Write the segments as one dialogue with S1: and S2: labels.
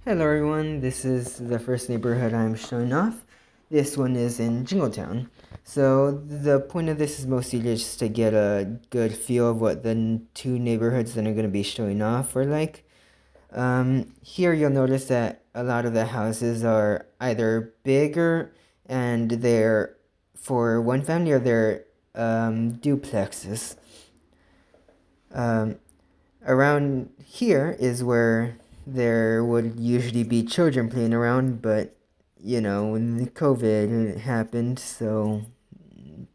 S1: Hello everyone, this is the first neighborhood I'm showing off. This one is in Jingletown. So the point of this is mostly just to get a good feel of what the two neighborhoods that I'm going to be showing off are like. Here you'll notice that a lot of the houses are either bigger and they're for one family or they're duplexes. Um, Around here is where there would usually be children playing around, but when the COVID happened, so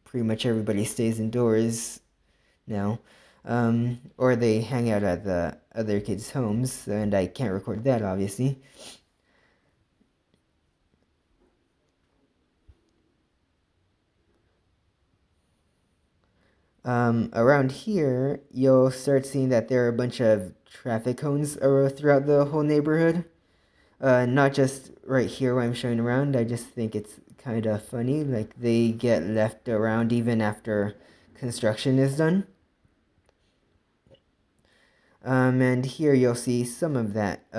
S1: pretty much everybody stays indoors now. Or they hang out at the other kids' homes, and I can't record that obviously. Around here, you'll start seeing that there are a bunch of traffic cones throughout the whole neighborhood. Not just right here where I'm showing around. I just think it's kind of funny. Like they get left around even after construction is done. And here you'll see some of that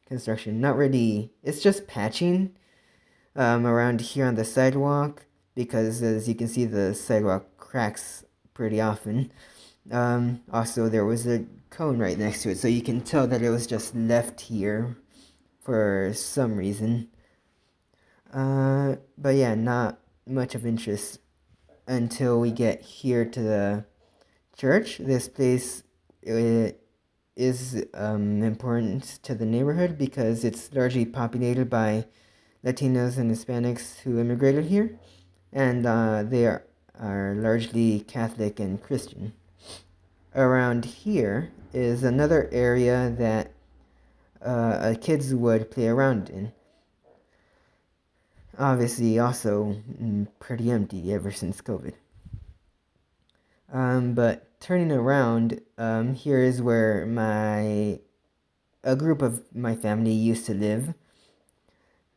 S1: construction. Not really. It's just patching around here on the sidewalk because, as you can see, the sidewalk cracks pretty often. Also, there was a cone right next to it, so you can tell that it was just left here for some reason. But yeah, not much of interest until we get here to the church. This place is important to the neighborhood because it's largely populated by Latinos and Hispanics who immigrated here, and they are largely Catholic and Christian. Around here is another area that kids would play around in. Obviously, also pretty empty ever since COVID. But turning around, here is where a group of my family used to live.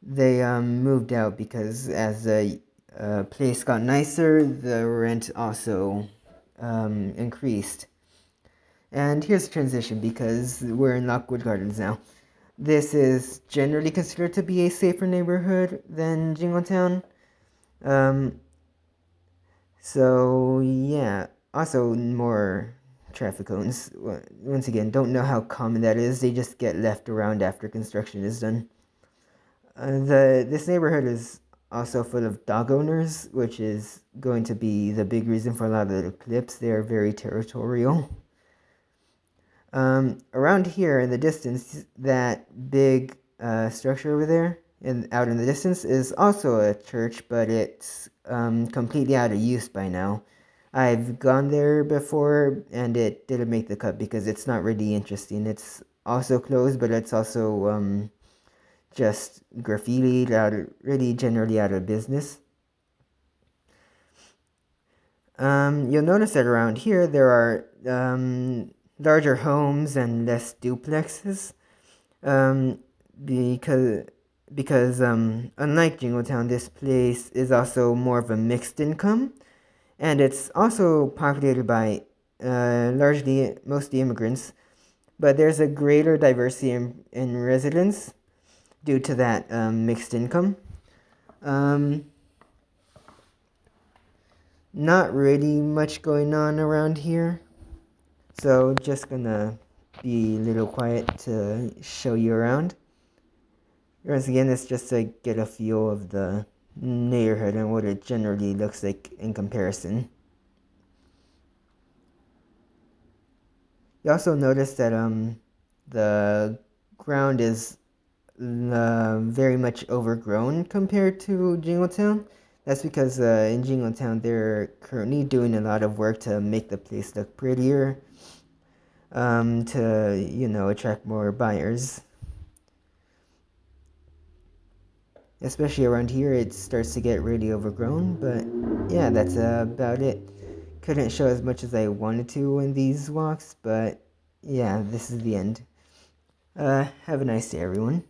S1: They moved out because as the place got nicer, the rent also increased. And here's a transition because we're in Lockwood Gardens now. This is generally considered to be a safer neighborhood than Jingletown. Um, so yeah, also more traffic cones. Once again, don't know how common that is. They just get left around after construction is done. This neighborhood is also full of dog owners, which is going to be the big reason for a lot of the clips. They are very territorial. Around here in the distance, that big structure over there, and out in the distance, is also a church, but it's completely out of use by now. I've gone there before, and it didn't make the cut because it's not really interesting. It's also closed, but it's also just graffitied out, really generally out of business. You'll notice that around here there are larger homes and less duplexes. Um, because unlike Jingletown, this place is also more of a mixed income, and it's also populated by largely mostly immigrants. But there's a greater diversity in residents due to that mixed income. Um, Not really much going on around here, so just gonna be a little quiet to show you around. Once again, it's just to get a feel of the neighborhood and what it generally looks like in comparison. You also notice that the ground is very much overgrown compared to Jingletown. That's because in Jingletown they're currently doing a lot of work to make the place look prettier, to attract more buyers. Especially around here, it starts to get really overgrown. But yeah, that's about it. Couldn't show as much as I wanted to in these walks, but yeah, this is the end. Have a nice day, everyone.